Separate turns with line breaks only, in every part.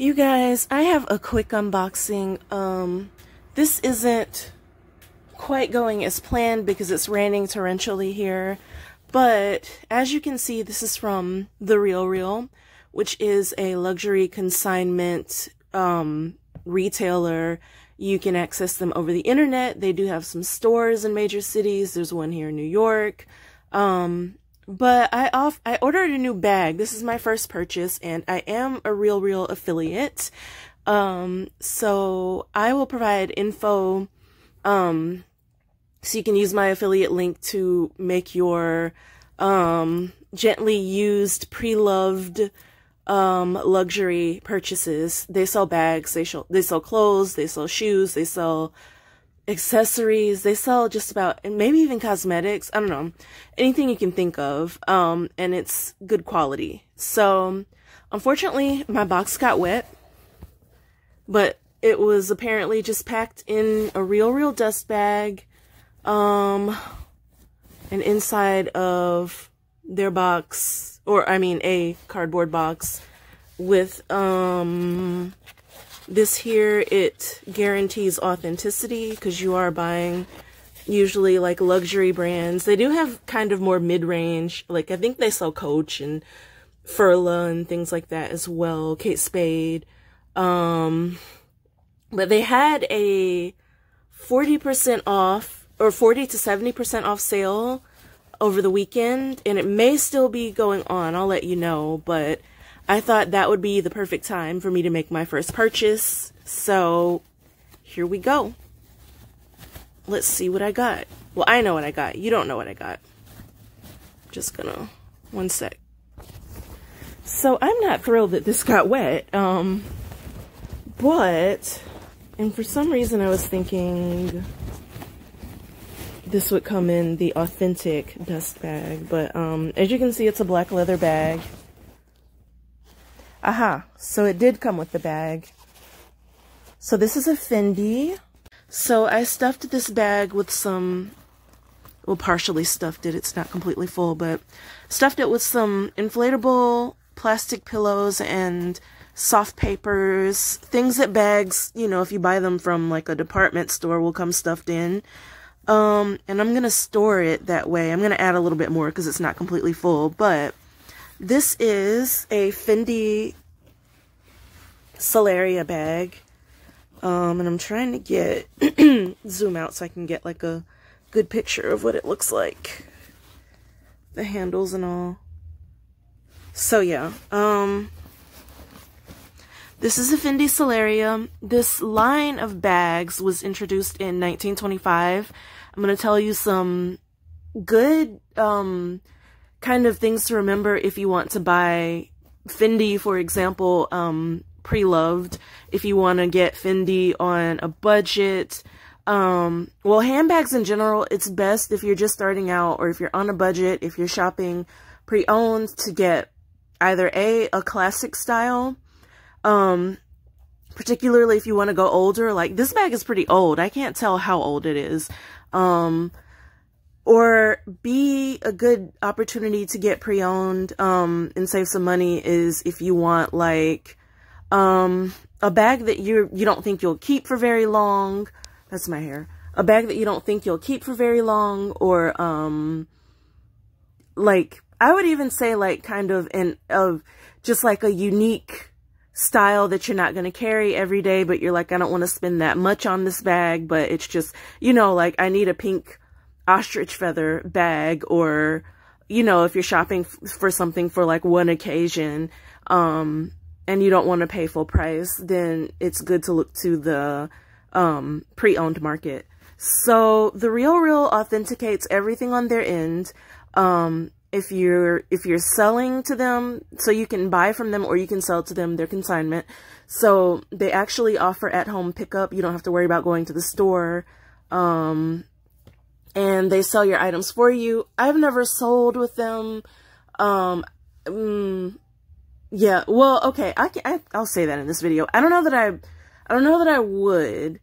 You guys, I have a quick unboxing. This isn't quite going as planned because it's raining torrentially here, but as you can see, this is from the RealReal, which is a luxury consignment retailer. You can access them over the internet. They do have some stores in major cities. There's one here in New York. But I ordered a new bag. This is my first purchase, and I am a RealReal affiliate. So I will provide info, so you can use my affiliate link to make your, gently used, pre-loved, luxury purchases. They sell bags, they sell clothes, they sell shoes, they sell accessories, they sell just about, and maybe even cosmetics, I don't know, anything you can think of, and it's good quality. So, unfortunately, my box got wet, but it was apparently just packed in a RealReal dust bag, and inside of their box, or I mean a cardboard box with, this here, it guarantees authenticity because you are buying usually like luxury brands. They do have kind of more mid-range, like I think they sell Coach and Furla and things like that as well, Kate Spade. But they had a 40% off or 40 to 70% off sale over the weekend, and it may still be going on. I'll let you know, but I thought that would be the perfect time for me to make my first purchase, so here we go. Let's see what I got. Well, I know what I got. You don't know what I got. Just gonna, one sec. So I'm not thrilled that this got wet, but, and for some reason I was thinking this would come in the authentic dust bag, but as you can see, it's a black leather bag. Aha, so it did come with the bag. So this is a Fendi. So I stuffed this bag with some, well, partially stuffed it, it's not completely full, but stuffed it with some inflatable plastic pillows and soft papers, things that bags, you know, if you buy them from like a department store, will come stuffed in. And I'm gonna store it that way. I'm gonna add a little bit more because it's not completely full, but this is a Fendi Selleria bag, and I'm trying to get, zoom out so I can get like a good picture of what it looks like. The handles and all. So yeah, this is a Fendi Selleria. This line of bags was introduced in 1925. I'm going to tell you some good, kind of things to remember if you want to buy Fendi, for example, pre-loved, if you want to get Fendi on a budget. Well, handbags in general, it's best if you're just starting out or if you're on a budget, if you're shopping pre-owned, to get either a classic style, particularly if you want to go older. Like, this bag is pretty old. I can't tell how old it is. Or B, a good opportunity to get pre-owned, and save some money is if you want like, a bag that you don't think you'll keep for very long. That's my hair. A bag that you don't think you'll keep for very long, or, like, I would even say like kind of just like a unique style that you're not going to carry every day, but you're like, I don't want to spend that much on this bag, but it's just, you know, like I need a pink ostrich feather bag, or, you know, if you're shopping for something for like one occasion, and you don't want to pay full price, then it's good to look to the, pre-owned market. So the RealReal authenticates everything on their end. If you're selling to them, so you can buy from them or you can sell to them, their consignment. So they actually offer at-home pickup. You don't have to worry about going to the store. And they sell your items for you. I've never sold with them. Yeah, well, okay, I'll say that in this video. I don't know that I would.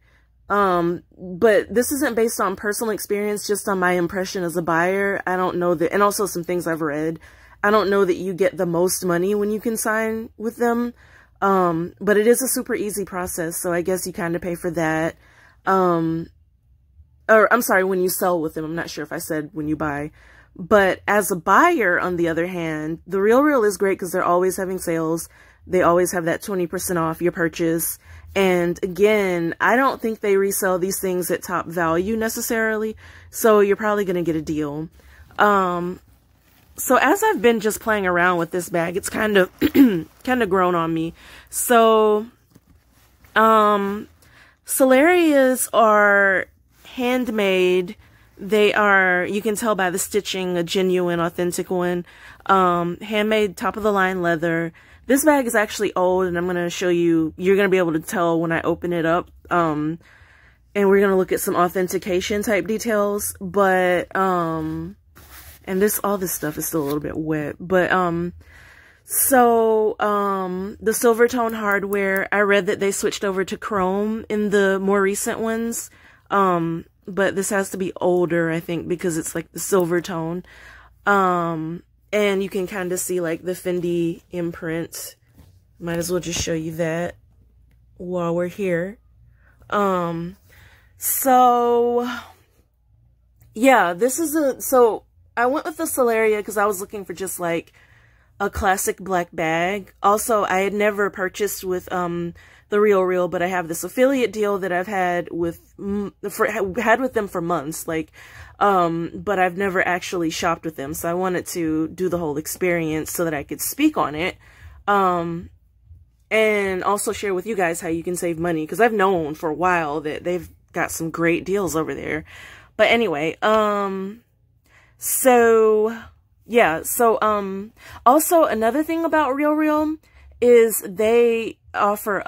But this isn't based on personal experience, just on my impression as a buyer. I don't know that, and also some things I've read. I don't know that you get the most money when you consign with them. But it is a super easy process, so I guess you kind of pay for that. Or I'm sorry, when you sell with them. I'm not sure if I said when you buy. But as a buyer, on the other hand, the RealReal is great because they're always having sales. They always have that 20% off your purchase. And again, I don't think they resell these things at top value necessarily. So you're probably going to get a deal. So as I've been just playing around with this bag, it's kind of grown on me. So Sellerias are handmade. They are, you can tell by the stitching, a genuine, authentic one. Handmade, top of the line leather. This bag is actually old, and I'm going to show you, you're going to be able to tell when I open it up. And we're going to look at some authentication type details, but, and all this stuff is still a little bit wet, but, the silver tone hardware, I read that they switched over to chrome in the more recent ones. But this has to be older, I think, because it's like the silver tone. And you can kind of see like the Fendi imprint. Might as well just show you that while we're here. So yeah, so I went with the Selleria because I was looking for just like a classic black bag. Also, I had never purchased with the RealReal, but I have this affiliate deal that I've had with them for months, like, but I've never actually shopped with them. So I wanted to do the whole experience so that I could speak on it, and also share with you guys how you can save money, because I've known for a while that they've got some great deals over there. But anyway, so yeah, so also another thing about RealReal is they offer,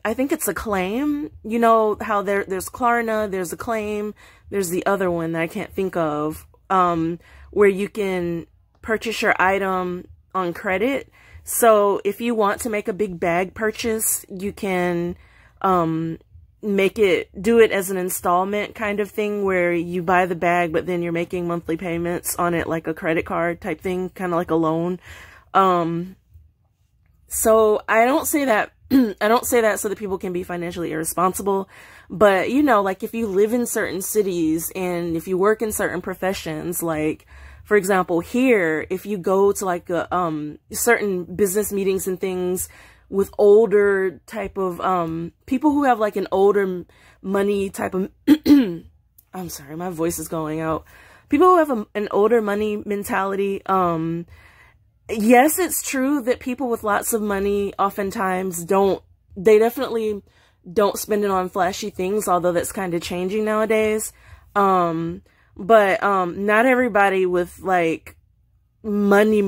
I think it's Acclaim. You know how there's Klarna, there's Acclaim, there's the other one that I can't think of, where you can purchase your item on credit. So if you want to make a big bag purchase, you can do it as an installment kind of thing, where you buy the bag, but then you're making monthly payments on it like a credit card type thing, kind of like a loan. So I don't say that so that people can be financially irresponsible, but you know, like if you live in certain cities and if you work in certain professions, like for example here, if you go to like certain business meetings and things with older type of people who have like an older money type of I'm sorry, my voice is going out. People who have an older money mentality, yes, it's true that people with lots of money oftentimes they definitely don't spend it on flashy things, although that's kind of changing nowadays. But not everybody with like money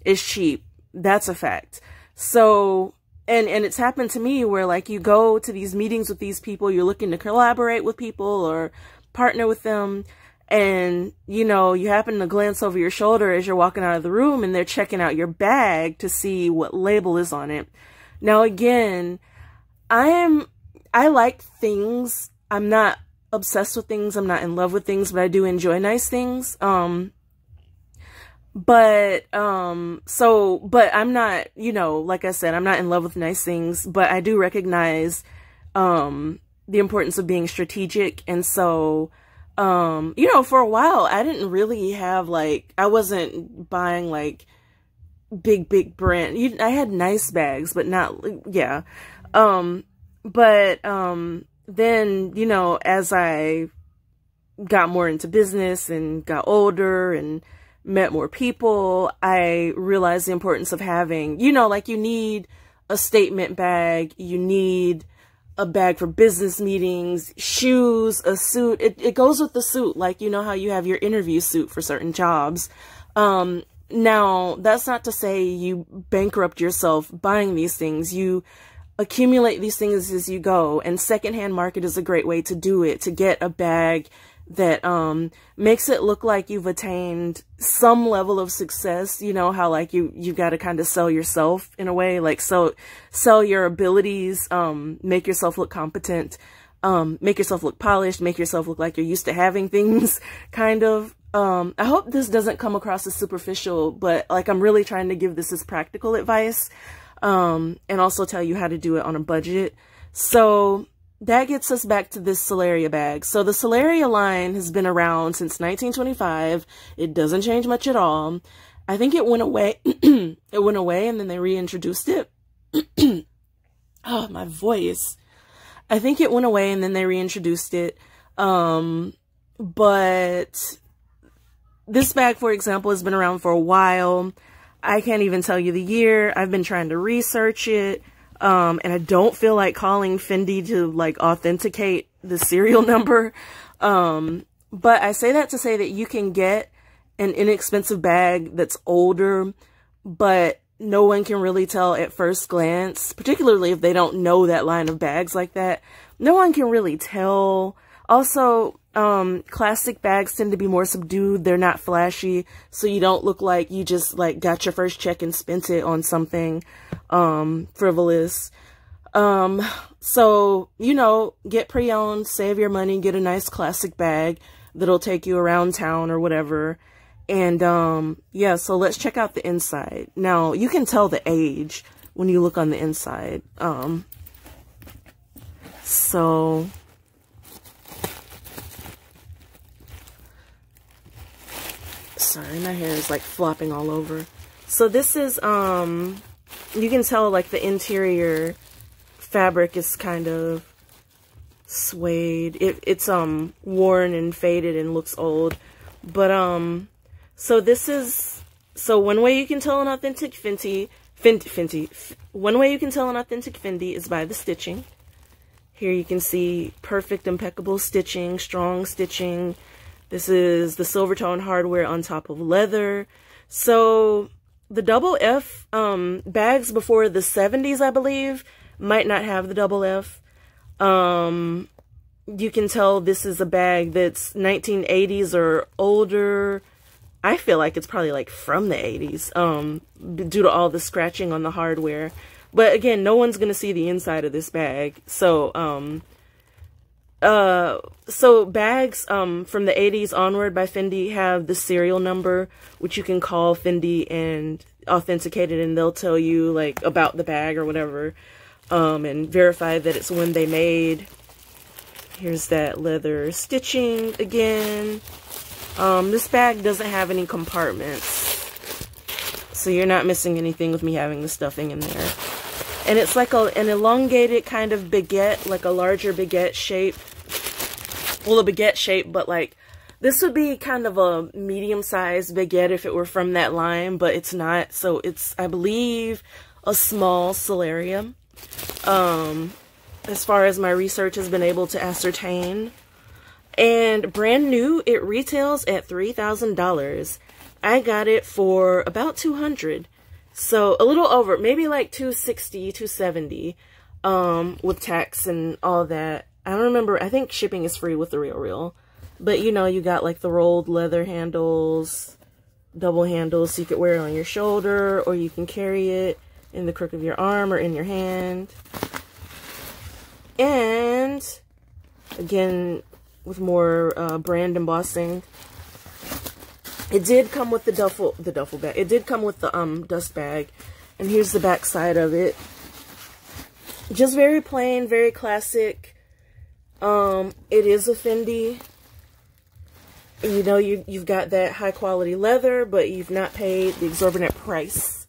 is cheap. That's a fact. So, and it's happened to me where like you go to these meetings with these people, you're looking to collaborate with people or partner with them, and you know, you happen to glance over your shoulder as you're walking out of the room and they're checking out your bag to see what label is on it. Now again, I like things. I'm not obsessed with things. I'm not in love with things, but I do enjoy nice things. But I'm not, you know, like I said, I'm not in love with nice things, but I do recognize, the importance of being strategic. And so, you know, for a while, I didn't really have like, I wasn't buying like big brand. I had nice bags, but not, yeah. Then, you know, as I got more into business and got older and met more people, I realized the importance of having, you know, like you need a statement bag, you need a bag for business meetings, shoes, a suit. It goes with the suit, like, you know how you have your interview suit for certain jobs. Now, that's not to say you bankrupt yourself buying these things. You accumulate these things as you go, and secondhand market is a great way to do it, to get a bag that makes it look like you've attained some level of success. You know how like you got to kind of sell yourself in a way, like sell your abilities, make yourself look competent, make yourself look polished, make yourself look like you're used to having things, kind of. I hope this doesn't come across as superficial, but like I'm really trying to give this as practical advice. and also tell you how to do it on a budget. So that gets us back to this Selleria bag. So the Selleria line has been around since 1925. It doesn't change much at all. I think it went away. It went away and then they reintroduced it. Oh, my voice. I think it went away and then they reintroduced it. But this bag, for example, has been around for a while. I can't even tell you the year. I've been trying to research it. And I don't feel like calling Fendi to like authenticate the serial number. But I say that to say that you can get an inexpensive bag that's older, but no one can really tell at first glance, particularly if they don't know that line of bags like that. No one can really tell. Also, classic bags tend to be more subdued. They're not flashy, so you don't look like you just like got your first check and spent it on something frivolous. So, you know, get pre-owned, save your money, get a nice classic bag that'll take you around town or whatever. And yeah, so let's check out the inside. Now, you can tell the age when you look on the inside. So sorry, my hair is like flopping all over. So this is you can tell like the interior fabric is kind of suede. It's worn and faded and looks old. But so this is, so one way you can tell an authentic one way you can tell an authentic Fendi is by the stitching. Here you can see perfect, impeccable stitching, strong stitching. This is the silver tone hardware on top of leather. So the double F bags before the 70s, I believe, might not have the double F. You can tell this is a bag that's 1980s or older. I feel like it's probably like from the 80s due to all the scratching on the hardware. But again, no one's going to see the inside of this bag. So so bags from the 80s onward by Fendi have the serial number, which you can call Fendi and authenticate it, and they'll tell you like about the bag or whatever, and verify that it's when they made. Here's that leather stitching again. This bag doesn't have any compartments, so you're not missing anything with me having the stuffing in there. And it's like an elongated kind of baguette, like a larger baguette shape. Well, a baguette shape, but like this would be kind of a medium-sized baguette if it were from that line, but it's not. So it's, I believe, a small Selleria. As far as my research has been able to ascertain. And brand new, it retails at $3,000. I got it for about $200. So a little over, maybe like $260, $270, with tax and all that. I don't remember. I think shipping is free with the RealReal. But you know, you got like the rolled leather handles, double handles, so you could wear it on your shoulder, or you can carry it in the crook of your arm or in your hand. And again, with more brand embossing. It did come with the duffel bag. It did come with the dust bag. And here's the back side of it. Just very plain, very classic. It is a Fendi. You know, you've got that high quality leather, but you've not paid the exorbitant price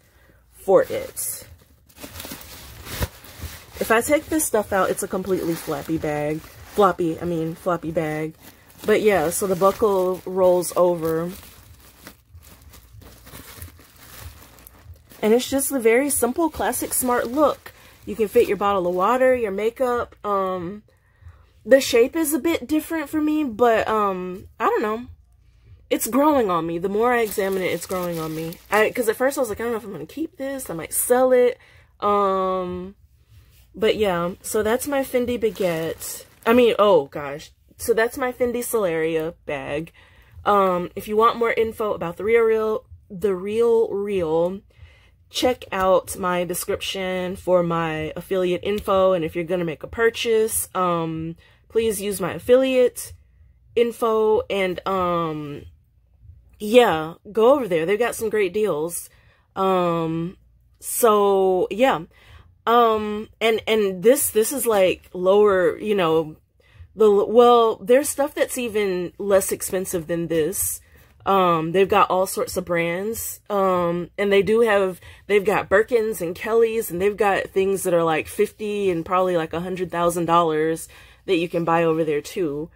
for it. If I take this stuff out, it's a completely floppy bag. Floppy bag. But yeah, so the buckle rolls over. And it's just a very simple, classic, smart look. You can fit your bottle of water, your makeup. The shape is a bit different for me, but I don't know. It's growing on me. The more I examine it, it's growing on me. Because at first I was like, I don't know if I'm going to keep this. I might sell it. But yeah, so that's my Fendi baguette. Oh gosh. So that's my Fendi Selleria bag. If you want more info about the RealReal, check out my description for my affiliate info. And if you're going to make a purchase, please use my affiliate info. And yeah, go over there. They've got some great deals. So yeah. And this is like lower, you know, well, there's stuff that's even less expensive than this. They've got all sorts of brands. And they've got Birkins and Kellys, and they've got things that are like $50 and probably like $100,000 that you can buy over there too.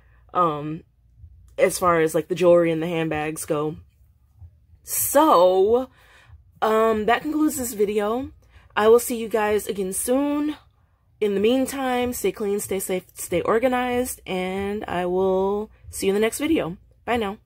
As far as like the jewelry and the handbags go. So, that concludes this video. I will see you guys again soon. In the meantime, stay clean, stay safe, stay organized, and I will see you in the next video. Bye now.